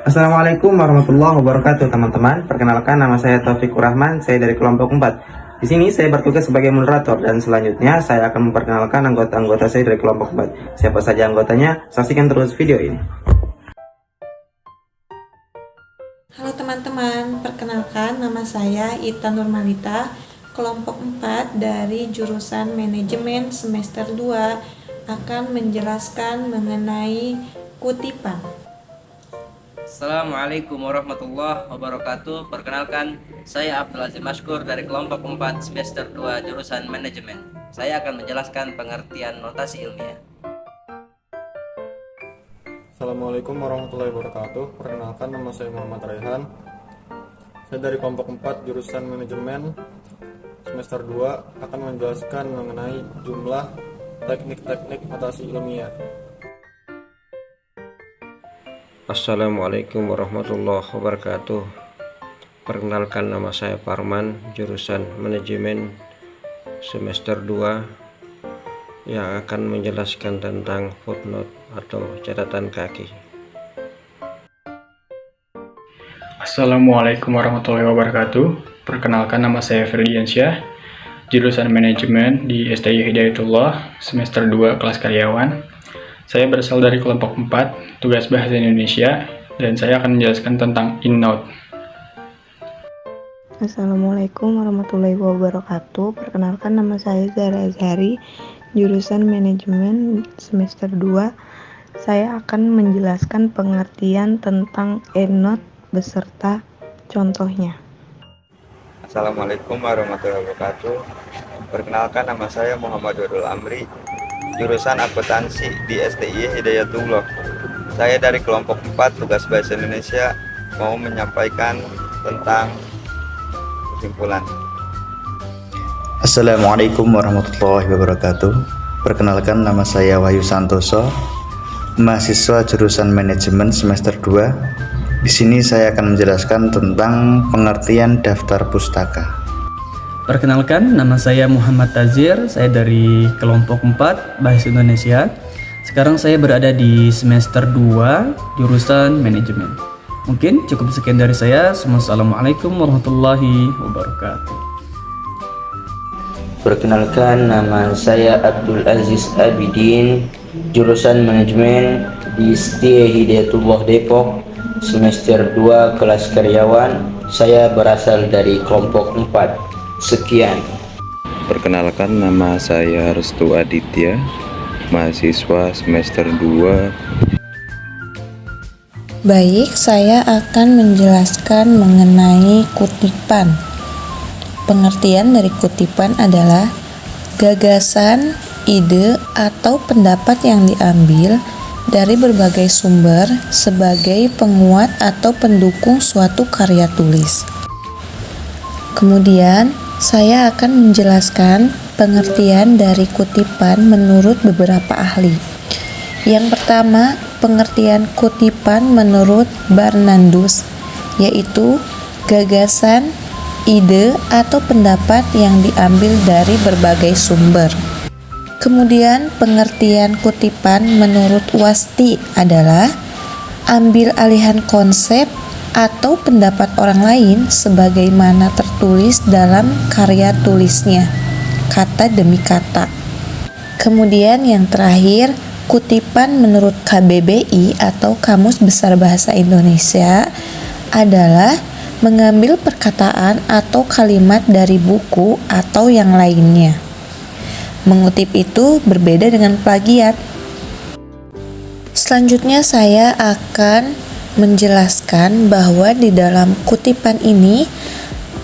Assalamualaikum warahmatullahi wabarakatuh teman-teman. Perkenalkan nama saya Taufikur Rahman, saya dari kelompok 4. Di sini saya bertugas sebagai moderator dan selanjutnya saya akan memperkenalkan anggota-anggota saya dari kelompok 4. Siapa saja anggotanya? Saksikan terus video ini. Halo teman-teman, perkenalkan nama saya Ita Nurmalita, kelompok 4 dari jurusan manajemen semester 2 akan menjelaskan mengenai kutipan. Assalamualaikum warahmatullahi wabarakatuh. Perkenalkan, saya Abdul Aziz Mashkur dari kelompok 4 semester 2 jurusan manajemen. Saya akan menjelaskan pengertian notasi ilmiah. Assalamualaikum warahmatullahi wabarakatuh. Perkenalkan, nama saya Muhammad Raihan. Saya dari kelompok 4 jurusan manajemen semester 2 akan menjelaskan mengenai jumlah teknik-teknik notasi ilmiah. Assalamualaikum warahmatullahi wabarakatuh. Perkenalkan, nama saya Parman, jurusan manajemen semester 2 yang akan menjelaskan tentang footnote atau catatan kaki. Assalamualaikum warahmatullahi wabarakatuh. Perkenalkan, nama saya Ferdiansyah, jurusan manajemen di STI Hidayatullah semester 2 kelas karyawan. Saya berasal dari kelompok 4, tugas bahasa Indonesia, dan saya akan menjelaskan tentang EndNote. Assalamualaikum warahmatullahi wabarakatuh. Perkenalkan, nama saya Zahra Azhari, jurusan manajemen semester 2. Saya akan menjelaskan pengertian tentang EndNote beserta contohnya. Assalamualaikum warahmatullahi wabarakatuh. Perkenalkan, nama saya Muhammad Wadul Amri, jurusan akuntansi di STI Hidayatullah. Saya dari kelompok 4 tugas bahasa Indonesia mau menyampaikan tentang kesimpulan. Assalamualaikum warahmatullahi wabarakatuh. Perkenalkan, nama saya Wahyu Santoso, mahasiswa jurusan manajemen semester 2. Di sini saya akan menjelaskan tentang pengertian daftar pustaka. Perkenalkan, nama saya Muhammad Tazir, saya dari kelompok 4 Bahasa Indonesia. Sekarang saya berada di semester 2 jurusan manajemen. Mungkin cukup sekian dari saya. Assalamualaikum warahmatullahi wabarakatuh. Perkenalkan, nama saya Abdul Aziz Abidin, jurusan manajemen di STI Hidayatullah Depok, semester 2 kelas karyawan. Saya berasal dari kelompok 4. Sekian. Perkenalkan, nama saya Restu Aditya, mahasiswa semester 2. Baik, saya akan menjelaskan mengenai kutipan. Pengertian dari kutipan adalah gagasan, ide, atau pendapat yang diambil dari berbagai sumber sebagai penguat atau pendukung suatu karya tulis. Kemudian, saya akan menjelaskan pengertian dari kutipan menurut beberapa ahli. Yang pertama, pengertian kutipan menurut Barnandus, yaitu gagasan, ide, atau pendapat yang diambil dari berbagai sumber. Kemudian, pengertian kutipan menurut Wasti adalah ambil alihan konsep atau pendapat orang lain sebagaimana tertulis dalam karya tulisnya, kata demi kata. Kemudian yang terakhir, kutipan menurut KBBI atau Kamus Besar Bahasa Indonesia adalah mengambil perkataan atau kalimat dari buku atau yang lainnya. Mengutip itu berbeda dengan plagiat. Selanjutnya saya akan menjelaskan bahwa di dalam kutipan ini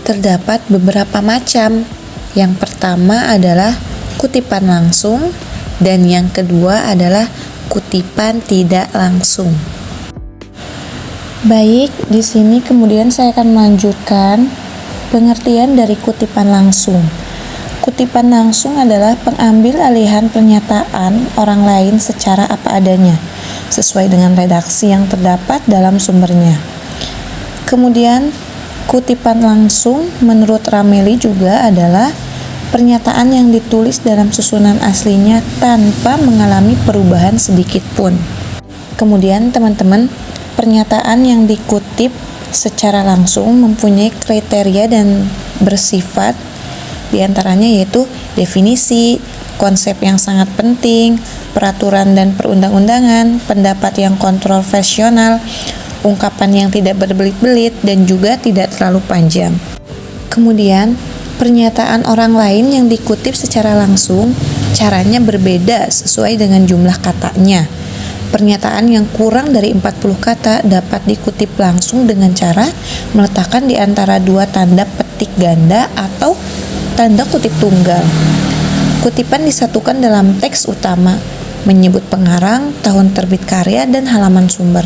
terdapat beberapa macam. Yang pertama adalah kutipan langsung dan yang kedua adalah kutipan tidak langsung. Baik, di sini kemudian saya akan melanjutkan pengertian dari kutipan langsung. Kutipan langsung adalah pengambil alihan pernyataan orang lain secara apa adanya, sesuai dengan redaksi yang terdapat dalam sumbernya. Kemudian, kutipan langsung menurut Rameli juga adalah pernyataan yang ditulis dalam susunan aslinya tanpa mengalami perubahan sedikit pun. Kemudian, teman-teman, pernyataan yang dikutip secara langsung mempunyai kriteria dan bersifat diantaranya yaitu definisi, konsep yang sangat penting, peraturan dan perundang-undangan, pendapat yang kontroversial, ungkapan yang tidak berbelit-belit, dan juga tidak terlalu panjang. Kemudian, pernyataan orang lain yang dikutip secara langsung, caranya berbeda sesuai dengan jumlah katanya. Pernyataan yang kurang dari 40 kata dapat dikutip langsung dengan cara meletakkan di antara dua tanda petik ganda atau tanda kutip tunggal. Kutipan disatukan dalam teks utama, menyebut pengarang, tahun terbit karya, dan halaman sumber.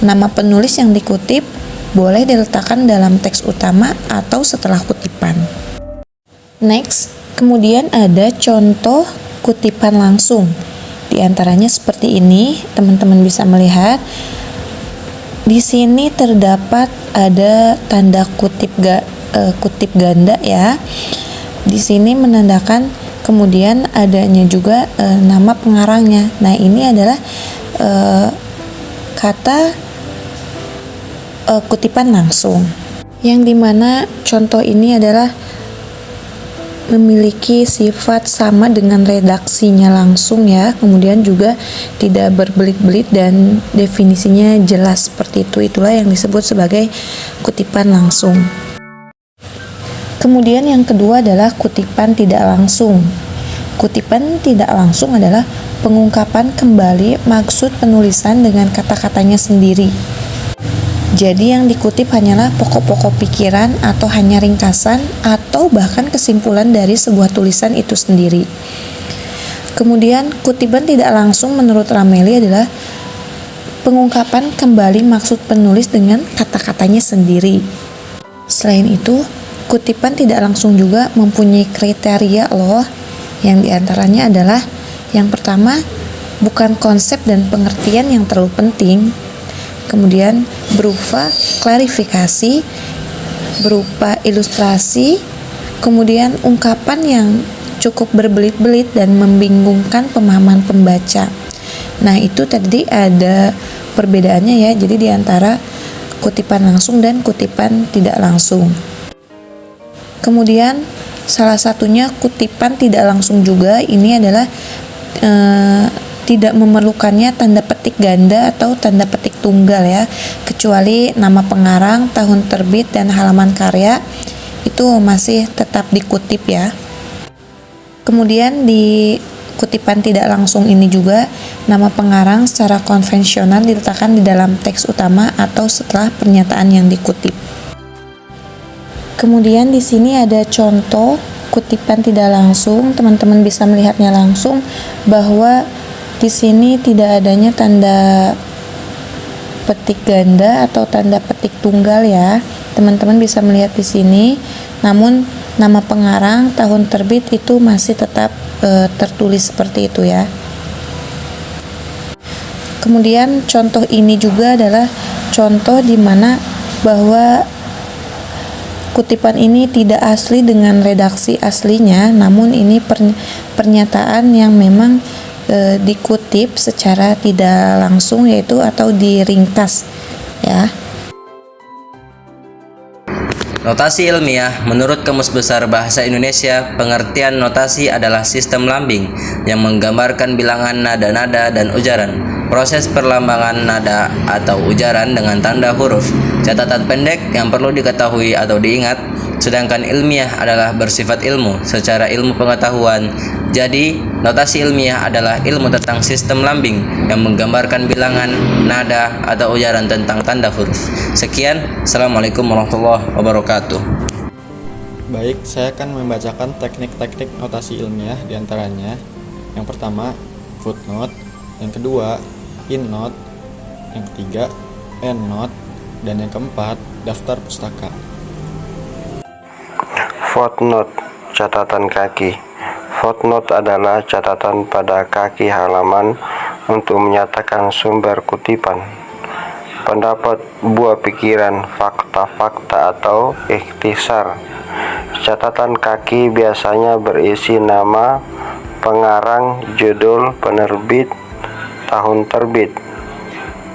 Nama penulis yang dikutip boleh diletakkan dalam teks utama atau setelah kutipan. Next, kemudian ada contoh kutipan langsung. Di antaranya seperti ini, teman-teman bisa melihat. Di sini terdapat ada tanda kutip ganda ya. Di sini menandakan kemudian adanya juga nama pengarangnya. Nah, ini adalah kata kutipan langsung, yang dimana contoh ini adalah memiliki sifat sama dengan redaksinya langsung ya, kemudian juga tidak berbelit-belit dan definisinya jelas seperti itu. Itulah yang disebut sebagai kutipan langsung. Kemudian yang kedua adalah kutipan tidak langsung. Kutipan tidak langsung adalah pengungkapan kembali maksud penulisan dengan kata-katanya sendiri. Jadi yang dikutip hanyalah pokok-pokok pikiran atau hanya ringkasan atau bahkan kesimpulan dari sebuah tulisan itu sendiri. Kemudian kutipan tidak langsung menurut Rameli adalah pengungkapan kembali maksud penulis dengan kata-katanya sendiri. Selain itu, kutipan tidak langsung juga mempunyai kriteria loh, yang diantaranya adalah yang pertama, bukan konsep dan pengertian yang terlalu penting, kemudian berupa klarifikasi, berupa ilustrasi, kemudian ungkapan yang cukup berbelit-belit dan membingungkan pemahaman pembaca. Nah, itu tadi ada perbedaannya ya, jadi di antara kutipan langsung dan kutipan tidak langsung. Kemudian salah satunya kutipan tidak langsung juga ini adalah tidak memerlukannya tanda petik ganda atau tanda petik tunggal ya, kecuali nama pengarang, tahun terbit, dan halaman karya itu masih tetap dikutip ya. Kemudian di kutipan tidak langsung ini juga nama pengarang secara konvensional diletakkan di dalam teks utama atau setelah pernyataan yang dikutip. Kemudian di sini ada contoh kutipan tidak langsung, teman-teman bisa melihatnya langsung bahwa di sini tidak adanya tanda petik ganda atau tanda petik tunggal ya. Teman-teman bisa melihat di sini, namun nama pengarang, tahun terbit itu masih tetap tertulis seperti itu ya. Kemudian contoh ini juga adalah contoh di mana bahwa kutipan ini tidak asli dengan redaksi aslinya, namun ini pernyataan yang memang dikutip secara tidak langsung yaitu atau diringkas ya. Notasi ilmiah. Menurut Kamus Besar Bahasa Indonesia, pengertian notasi adalah sistem lambing yang menggambarkan bilangan nada-nada dan ujaran. Proses perlambangan nada atau ujaran dengan tanda huruf. Catatan pendek yang perlu diketahui atau diingat. Sedangkan ilmiah adalah bersifat ilmu secara ilmu pengetahuan. Jadi, notasi ilmiah adalah ilmu tentang sistem lambing yang menggambarkan bilangan, nada, atau ujaran tentang tanda huruf. Sekian, Assalamualaikum warahmatullahi wabarakatuh. Baik, saya akan membacakan teknik-teknik notasi ilmiah diantaranya. Yang pertama, footnote. Yang kedua, innote. Yang ketiga, endnote. Dan yang keempat, daftar pustaka. Footnote, catatan kaki. Footnote adalah catatan pada kaki halaman untuk menyatakan sumber kutipan, pendapat, buah pikiran, fakta-fakta atau ikhtisar. Catatan kaki biasanya berisi nama pengarang, judul penerbit, tahun terbit.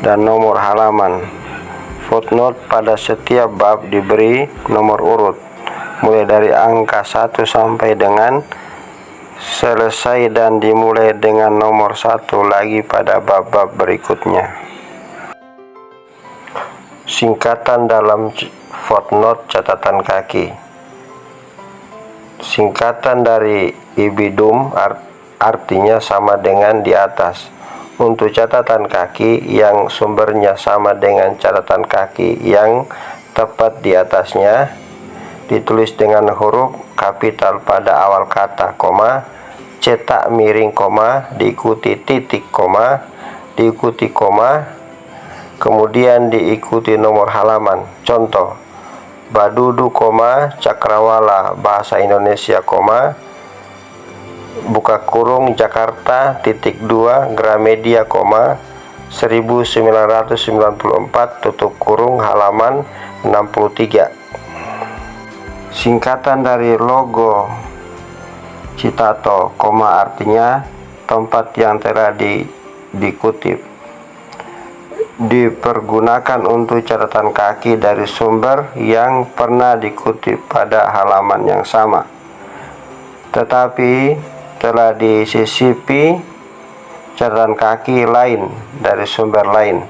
dan nomor halaman. Footnote pada setiap bab diberi nomor urut, mulai dari angka 1 sampai dengan selesai dan dimulai dengan nomor 1 lagi pada bab-bab berikutnya. Singkatan dalam footnote catatan kaki. Singkatan dari ibidum artinya sama dengan di atas. Untuk catatan kaki yang sumbernya sama dengan catatan kaki yang tepat di atasnya, ditulis dengan huruf kapital pada awal kata, koma, cetak miring, koma, diikuti titik, koma, diikuti koma, kemudian diikuti nomor halaman. Contoh, Badudu, koma, Cakrawala, Bahasa Indonesia, koma, buka kurung, Jakarta, titik 2, Gramedia, koma, 1994, tutup kurung, halaman 63. Singkatan dari logo citato, koma, artinya tempat yang telah dikutip. Dipergunakan untuk catatan kaki dari sumber yang pernah dikutip pada halaman yang sama, tetapi telah disisipi catatan kaki lain dari sumber lain.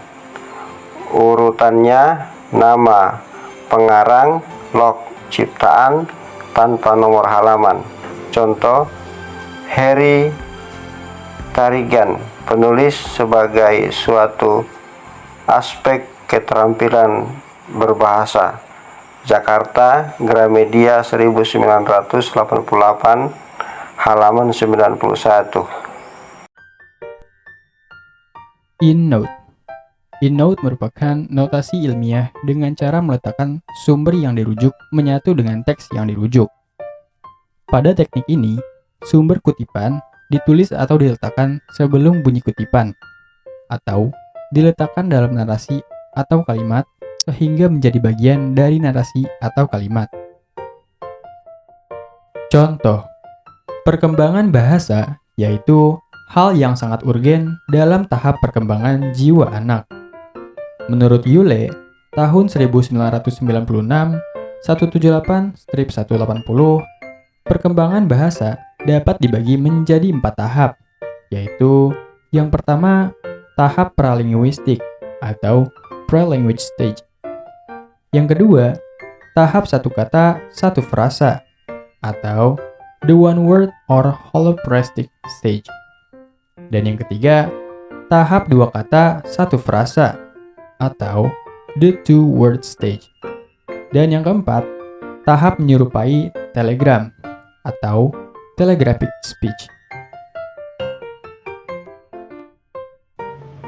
Urutannya nama, pengarang, log, ciptaan tanpa nomor halaman. Contoh, Harry Tarigan, penulis sebagai suatu aspek keterampilan berbahasa. Jakarta, Gramedia 1988, halaman 91. EndNote. EndNote merupakan notasi ilmiah dengan cara meletakkan sumber yang dirujuk menyatu dengan teks yang dirujuk. Pada teknik ini, sumber kutipan ditulis atau diletakkan sebelum bunyi kutipan, atau diletakkan dalam narasi atau kalimat sehingga menjadi bagian dari narasi atau kalimat. Contoh, perkembangan bahasa yaitu hal yang sangat urgen dalam tahap perkembangan jiwa anak. Menurut Yule, tahun 1996, 178-180, perkembangan bahasa dapat dibagi menjadi 4 tahap, yaitu yang pertama, tahap pralinguistik atau pre-language stage. Yang kedua, tahap satu kata, satu frasa atau the one word or holoprestic stage. Dan yang ketiga, tahap 2 kata, 1 frasa atau the two word stage. Dan yang keempat, tahap menyerupai telegram atau telegraphic speech.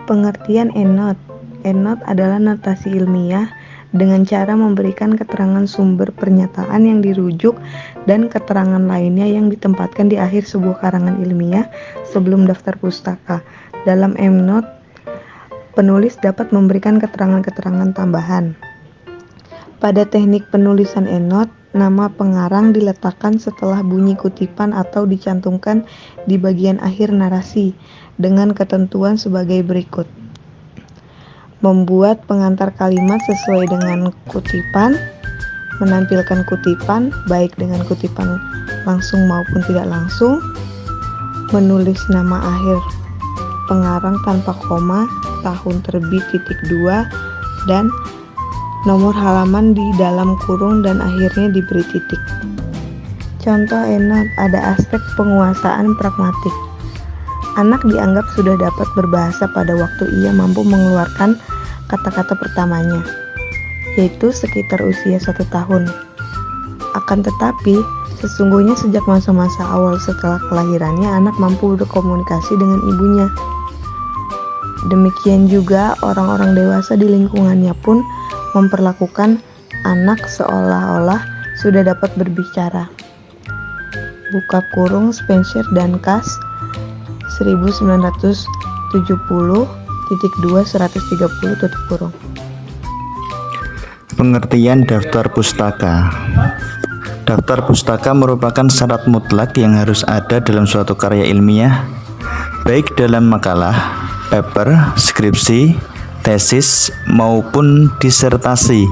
Pengertian EndNote. EndNote adalah notasi ilmiah dengan cara memberikan keterangan sumber pernyataan yang dirujuk dan keterangan lainnya yang ditempatkan di akhir sebuah karangan ilmiah sebelum daftar pustaka. Dalam EndNote, penulis dapat memberikan keterangan-keterangan tambahan. Pada teknik penulisan EndNote, nama pengarang diletakkan setelah bunyi kutipan atau dicantumkan di bagian akhir narasi dengan ketentuan sebagai berikut. Membuat pengantar kalimat sesuai dengan kutipan, menampilkan kutipan baik dengan kutipan langsung maupun tidak langsung, menulis nama akhir pengarang tanpa koma, tahun terbit titik 2, dan nomor halaman di dalam kurung dan akhirnya diberi titik. Contoh EndNote, ada aspek penguasaan pragmatik. Anak dianggap sudah dapat berbahasa pada waktu ia mampu mengeluarkan kata-kata pertamanya, yaitu sekitar usia 1 tahun. Akan tetapi, sesungguhnya sejak masa-masa awal setelah kelahirannya, anak mampu berkomunikasi dengan ibunya. Demikian juga orang-orang dewasa di lingkungannya pun memperlakukan anak seolah-olah sudah dapat berbicara. Buka kurung Spencer dan Cass 1970.2 tutup kurung. Pengertian daftar pustaka. Daftar pustaka merupakan syarat mutlak yang harus ada dalam suatu karya ilmiah, baik dalam makalah, paper, skripsi, tesis, maupun disertasi.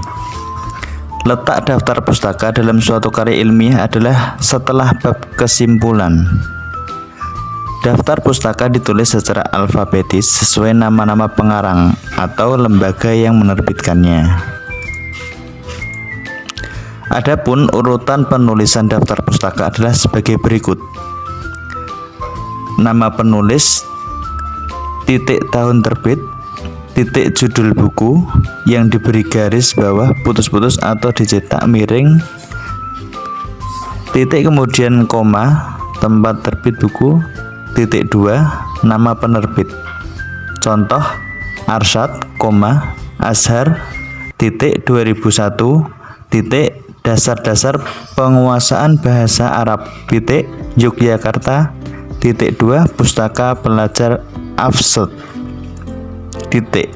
Letak daftar pustaka dalam suatu karya ilmiah adalah setelah bab kesimpulan. Daftar pustaka ditulis secara alfabetis sesuai nama-nama pengarang atau lembaga yang menerbitkannya. Adapun urutan penulisan daftar pustaka adalah sebagai berikut: nama penulis, titik tahun terbit, titik judul buku yang diberi garis bawah putus-putus atau dicetak miring, titik kemudian koma, tempat terbit buku, titik 2, nama penerbit. Contoh: Arsyad, Azhar, titik 2001, titik dasar-dasar penguasaan bahasa Arab, titik Yogyakarta, titik 2, pustaka pelajar Afsud, titik.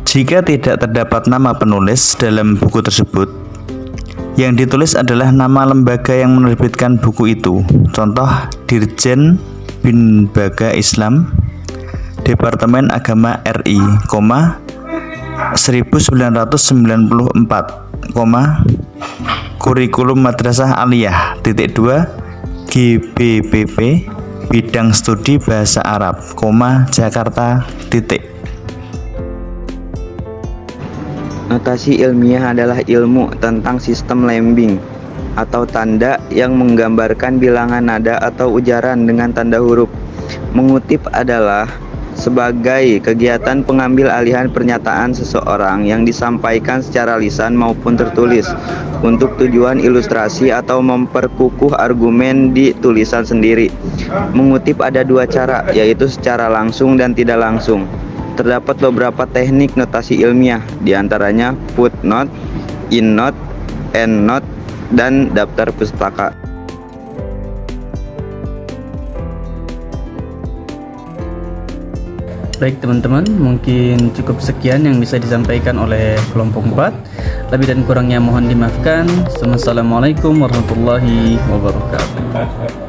Jika tidak terdapat nama penulis dalam buku tersebut, yang ditulis adalah nama lembaga yang menerbitkan buku itu. Contoh: Dirjen Bimbaga Islam, Departemen Agama RI, 1994, Kurikulum Madrasah Aliyah, titik 2, GBPP, Bidang Studi Bahasa Arab, Jakarta, titik. Notasi ilmiah adalah ilmu tentang sistem lambing atau tanda yang menggambarkan bilangan nada atau ujaran dengan tanda huruf. Mengutip adalah sebagai kegiatan pengambil alihan pernyataan seseorang yang disampaikan secara lisan maupun tertulis untuk tujuan ilustrasi atau memperkukuh argumen di tulisan sendiri. Mengutip ada dua cara, yaitu secara langsung dan tidak langsung. Terdapat beberapa teknik notasi ilmiah, diantaranya footnote, endnote, endnote, dan daftar pustaka. Baik teman-teman, mungkin cukup sekian yang bisa disampaikan oleh kelompok 4. Lebih dan kurangnya mohon dimaafkan. Wassalamualaikum warahmatullahi wabarakatuh.